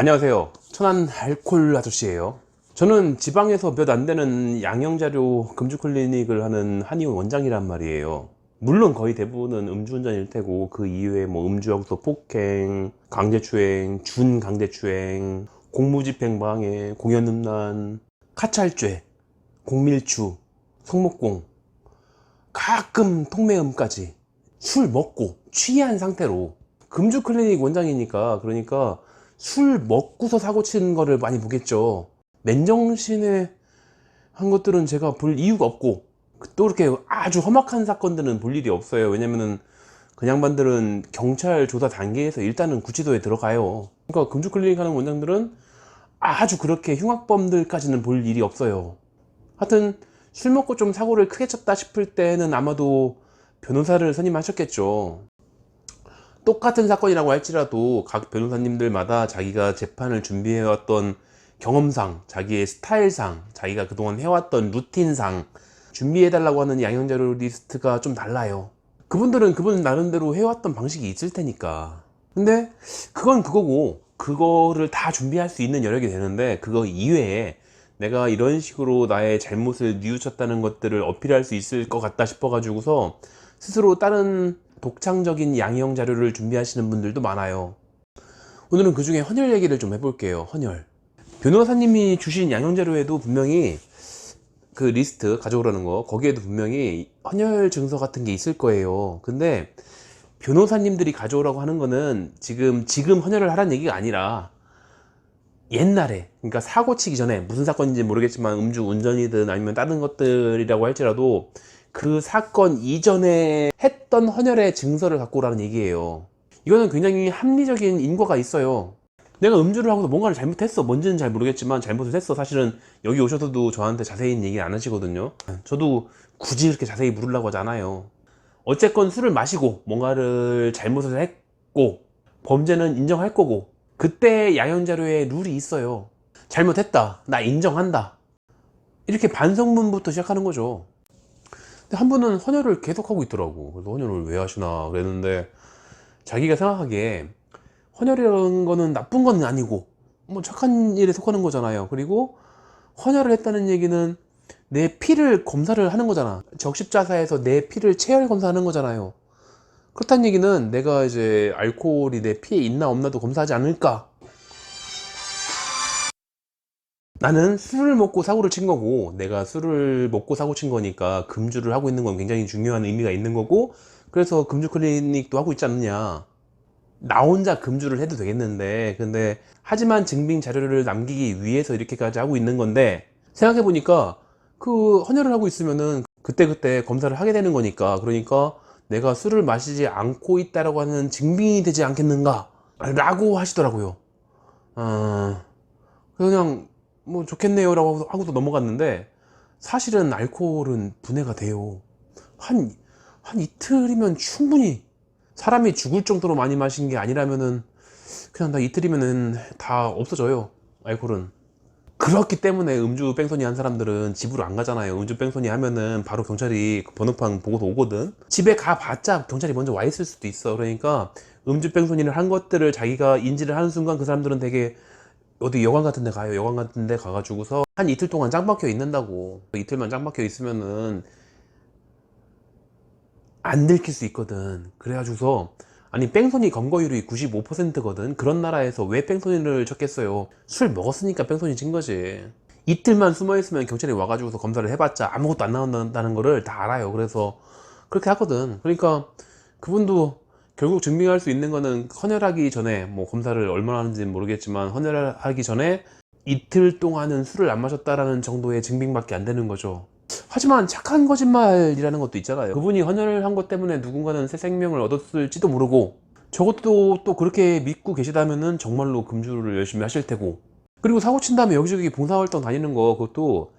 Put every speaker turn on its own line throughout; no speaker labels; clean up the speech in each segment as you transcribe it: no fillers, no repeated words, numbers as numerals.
안녕하세요. 천안 알콜 아저씨예요. 저는 지방에서 몇 안 되는 양형자료 금주 클리닉을 하는 한의원 원장이란 말이에요. 물론 거의 대부분은 음주운전일 테고 그 이외에 뭐 음주약소 폭행, 강제추행, 준강제추행, 공무집행방해, 공연음란, 카찰죄, 공밀추, 성목공, 가끔 통매음까지 술 먹고 취한 상태로 금주 클리닉 원장이니까 그러니까 술 먹고서 사고 치는 거를 많이 보겠죠. 맨정신에 한 것들은 제가 볼 이유가 없고 또 그렇게 아주 험악한 사건들은 볼 일이 없어요. 왜냐면은 그 양반들은 경찰 조사 단계에서 일단은 구치소에 들어가요. 그러니까 금주 클리닉 하는 원장들은 아주 그렇게 흉악범들까지는 볼 일이 없어요. 하여튼 술 먹고 좀 사고를 크게 쳤다 싶을 때는 아마도 변호사를 선임하셨겠죠. 똑같은 사건이라고 할지라도 각 변호사님들마다 자기가 재판을 준비해왔던 경험상, 자기의 스타일상, 자기가 그동안 해왔던 루틴상 준비해달라고 하는 양형자료 리스트가 좀 달라요. 그분들은 그분 나름대로 해왔던 방식이 있을 테니까. 근데 그건 그거고 그거를 다 준비할 수 있는 여력이 되는데 그거 이외에 내가 이런 식으로 나의 잘못을 뉘우쳤다는 것들을 어필할 수 있을 것 같다 싶어 가지고서 스스로 다른 독창적인 양형 자료를 준비하시는 분들도 많아요. 오늘은 그 중에 헌혈 얘기를 좀 해볼게요. 헌혈. 변호사님이 주신 양형 자료에도 분명히 그 리스트 가져오라는 거 거기에도 분명히 헌혈 증서 같은 게 있을 거예요. 근데 변호사님들이 가져오라고 하는 거는 지금 헌혈을 하라는 얘기가 아니라 옛날에, 그러니까 사고 치기 전에 무슨 사건인지 모르겠지만 음주 운전이든 아니면 다른 것들이라고 할지라도 그 사건 이전에 했던 헌혈의 증서를 갖고 오라는 얘기예요. 이거는 굉장히 합리적인 인과가 있어요. 내가 음주를 하고서 뭔가를 잘못했어. 뭔지는 잘 모르겠지만 잘못을 했어. 사실은 여기 오셔서도 저한테 자세히는 얘기 안 하시거든요. 저도 굳이 그렇게 자세히 물으려고 하지 않아요. 어쨌건 술을 마시고 뭔가를 잘못을 했고 범죄는 인정할 거고 그때 양형자료에 룰이 있어요. 잘못했다, 나 인정한다, 이렇게 반성문부터 시작하는 거죠. 근데 한 분은 헌혈을 계속 하고 있더라고. 그래서 헌혈을 왜 하시나 그랬는데 자기가 생각하기에 헌혈이라는 거는 나쁜 건 아니고 뭐 착한 일에 속하는 거잖아요. 그리고 헌혈을 했다는 얘기는 내 피를 검사를 하는 거잖아. 적십자사에서 내 피를 체열 검사하는 거잖아요. 그렇다는 얘기는 내가 이제 알코올이 내 피에 있나 없나도 검사하지 않을까. 나는 술을 먹고 사고를 친 거고 내가 술을 먹고 사고 친 거니까 금주를 하고 있는 건 굉장히 중요한 의미가 있는 거고 그래서 금주 클리닉도 하고 있지 않느냐. 나 혼자 금주를 해도 되겠는데 근데 하지만 증빙 자료를 남기기 위해서 이렇게까지 하고 있는 건데 생각해 보니까 그 헌혈을 하고 있으면은 그때그때 검사를 하게 되는 거니까 그러니까 내가 술을 마시지 않고 있다라고 하는 증빙이 되지 않겠는가 라고 하시더라고요. 그냥 뭐 좋겠네요 라고 하고도 넘어갔는데 사실은 알코올은 분해가 돼요. 한, 한 이틀이면 충분히 사람이 죽을 정도로 많이 마신 게 아니라면은 그냥 다 이틀이면은 다 없어져요. 알코올은. 그렇기 때문에 음주 뺑소니 한 사람들은 집으로 안 가잖아요. 음주 뺑소니 하면은 바로 경찰이 그 번호판 보고서 오거든. 집에 가봤자 경찰이 먼저 와 있을 수도 있어. 그러니까 음주 뺑소니를 한 것들을 자기가 인지를 하는 순간 그 사람들은 되게 어디 여관 같은 데 가요. 여관 같은 데 가가지고서 한 이틀 동안 짱 박혀 있는다고. 이틀만 짱 박혀 있으면은 안 들킬 수 있거든. 그래가지고서 아니 뺑소니 검거율이 95%거든. 그런 나라에서 왜 뺑소니를 쳤겠어요. 술 먹었으니까 뺑소니 친 거지. 이틀만 숨어있으면 경찰이 와가지고서 검사를 해봤자 아무것도 안 나온다는 거를 다 알아요. 그래서 그렇게 하거든. 그러니까 그분도 결국 증명할 수 있는 거는 헌혈하기 전에 뭐 검사를 얼마나 하는지는 모르겠지만 헌혈하기 전에 이틀 동안은 술을 안 마셨다라는 정도의 증빙밖에 안 되는 거죠. 하지만 착한 거짓말이라는 것도 있잖아요. 그분이 헌혈을 한 것 때문에 누군가는 새 생명을 얻었을지도 모르고 저것도 또 그렇게 믿고 계시다면은 정말로 금주를 열심히 하실 테고 그리고 사고 친 다음에 여기저기 봉사활동 다니는 거 그것도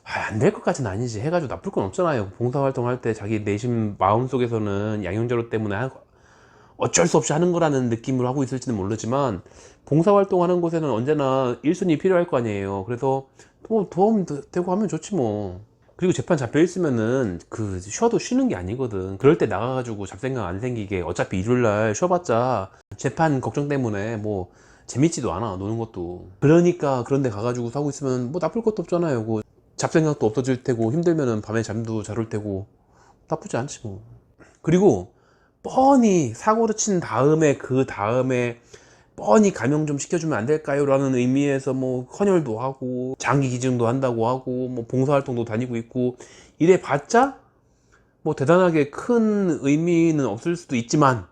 안 될 것까지는 아니지. 해가지고 나쁠 건 없잖아요. 봉사활동 할 때 자기 내심 마음속에서는 양형자료 때문에 어쩔 수 없이 하는 거라는 느낌으로 하고 있을지는 모르지만 봉사활동 하는 곳에는 언제나 1순위 필요할 거 아니에요. 그래서 뭐 도움 되고 하면 좋지 뭐. 그리고 재판 잡혀 있으면은 그 쉬어도 쉬는 게 아니거든. 그럴 때 나가가지고 잡생각 안 생기게 어차피 일요일날 쉬어봤자 재판 걱정 때문에 뭐 재밌지도 않아, 노는 것도. 그러니까 그런데 가가지고 사고 있으면 뭐 나쁠 것도 없잖아요. 그 잡생각도 없어질 테고, 힘들면은 밤에 잠도 잘 올 테고, 나쁘지 않지 뭐. 그리고 뻔히 사고를 친 다음에 그 다음에 뻔히 감형 좀 시켜주면 안 될까요? 라는 의미에서 뭐 헌혈도 하고 장기 기증도 한다고 하고 뭐 봉사활동도 다니고 있고 이래 봤자 뭐 대단하게 큰 의미는 없을 수도 있지만,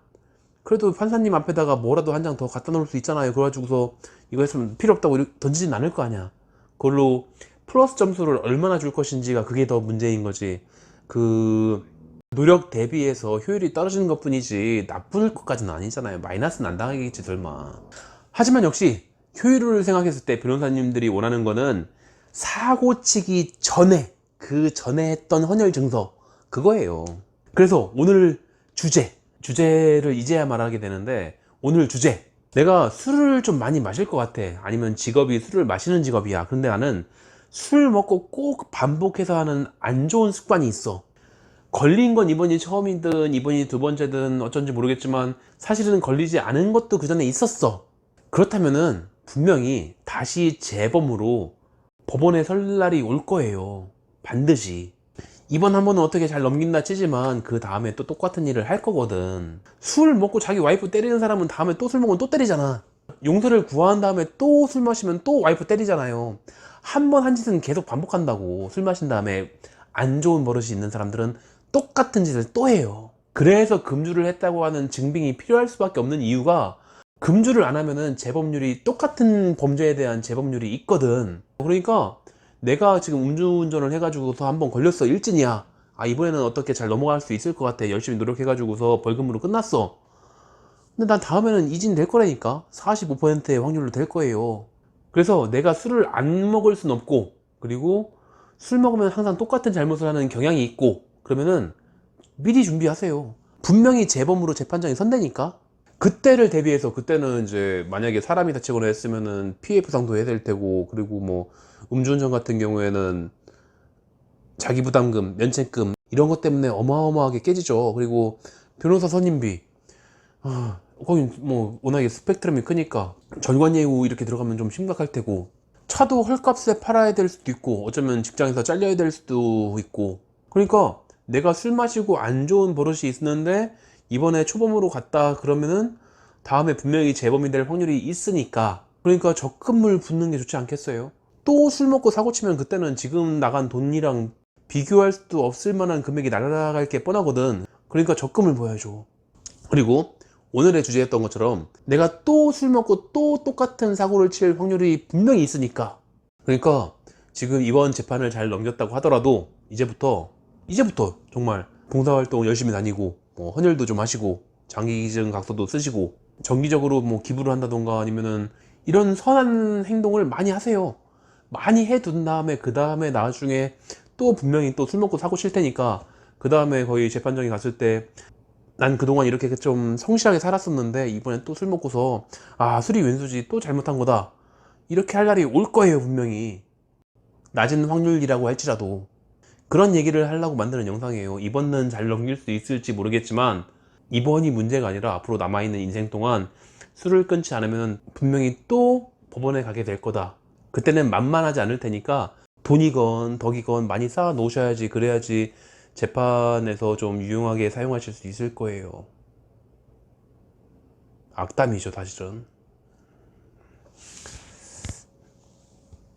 그래도 판사님 앞에다가 뭐라도 한 장 더 갖다 놓을 수 있잖아요. 그래가지고서 이거 했으면 필요 없다고 이렇게 던지진 않을 거 아니야. 그걸로 플러스 점수를 얼마나 줄 것인지가 그게 더 문제인 거지. 그 노력 대비해서 효율이 떨어지는 것 뿐이지 나쁠 것까지는 아니잖아요. 마이너스는 안 당하겠지 설마. 하지만 역시 효율을 생각했을 때 변호사님들이 원하는 거는 사고 치기 전에, 그 전에 했던 헌혈 증서, 그거예요. 그래서 오늘 주제를 이제야 말하게 되는데, 오늘 주제, 내가 술을 좀 많이 마실 것 같아. 아니면 직업이 술을 마시는 직업이야. 근데 나는 술 먹고 꼭 반복해서 하는 안 좋은 습관이 있어. 걸린 건 이번이 처음이든 이번이 두 번째든 어쩐지 모르겠지만 사실은 걸리지 않은 것도 그 전에 있었어. 그렇다면은 분명히 다시 재범으로 법원에 설 날이 올 거예요. 반드시. 이번 한 번은 어떻게 잘 넘긴다 치지만 그 다음에 또 똑같은 일을 할 거거든. 술 먹고 자기 와이프 때리는 사람은 다음에 또 술 먹으면 또 때리잖아. 용서를 구한 다음에 또 술 마시면 또 와이프 때리잖아요. 한 번 한 짓은 계속 반복한다고. 술 마신 다음에 안 좋은 버릇이 있는 사람들은 똑같은 짓을 또 해요. 그래서 금주를 했다고 하는 증빙이 필요할 수밖에 없는 이유가, 금주를 안 하면은 재범률이, 똑같은 범죄에 대한 재범률이 있거든. 그러니까 내가 지금 음주운전을 해가지고서 한번 걸렸어, 일진이야. 아, 이번에는 어떻게 잘 넘어갈 수 있을 것 같아. 열심히 노력해가지고서 벌금으로 끝났어. 근데 난 다음에는 이진 될 거라니까. 45%의 확률로 될 거예요. 그래서 내가 술을 안 먹을 순 없고, 그리고 술 먹으면 항상 똑같은 잘못을 하는 경향이 있고, 그러면은 미리 준비하세요. 분명히 재범으로 재판장이 선대니까. 그때를 대비해서, 그때는 이제 만약에 사람이 다치거나 했으면은 피해 보상도 해야 될 테고, 그리고 뭐 음주운전 같은 경우에는 자기 부담금, 면책금 이런 것 때문에 어마어마하게 깨지죠. 그리고 변호사 선임비, 거긴 뭐 워낙에 스펙트럼이 크니까 전관예우 이렇게 들어가면 좀 심각할 테고, 차도 헐값에 팔아야 될 수도 있고, 어쩌면 직장에서 잘려야 될 수도 있고. 그러니까 내가 술 마시고 안 좋은 버릇이 있었는데 이번에 초범으로 갔다 그러면은 다음에 분명히 재범이 될 확률이 있으니까, 그러니까 적금을 붓는 게 좋지 않겠어요? 또 술 먹고 사고 치면 그때는 지금 나간 돈이랑 비교할 수도 없을 만한 금액이 날아갈 게 뻔하거든. 그러니까 적금을 부어야죠. 그리고 오늘의 주제였던 것처럼 내가 또 술 먹고 또 똑같은 사고를 칠 확률이 분명히 있으니까, 그러니까 지금 이번 재판을 잘 넘겼다고 하더라도 이제부터 정말 봉사활동 열심히 다니고, 뭐 헌혈도 좀 하시고, 장기기증 각서도 쓰시고, 정기적으로 뭐 기부를 한다던가 아니면은 이런 선한 행동을 많이 하세요. 많이 해둔 다음에 그 다음에 나중에 또 분명히 또 술 먹고 사고 칠 테니까, 그 다음에 거의 재판정에 갔을 때 난 그동안 이렇게 좀 성실하게 살았었는데 이번에 또 술 먹고서 아, 술이 왼수지, 또 잘못한 거다, 이렇게 할 날이 올 거예요. 분명히 낮은 확률이라고 할지라도. 그런 얘기를 하려고 만드는 영상이에요. 이번은 잘 넘길 수 있을지 모르겠지만 이번이 문제가 아니라 앞으로 남아있는 인생 동안 술을 끊지 않으면 분명히 또 법원에 가게 될 거다. 그때는 만만하지 않을 테니까 돈이건 덕이건 많이 쌓아 놓으셔야지, 그래야지 재판에서 좀 유용하게 사용하실 수 있을 거예요. 악담이죠, 사실은.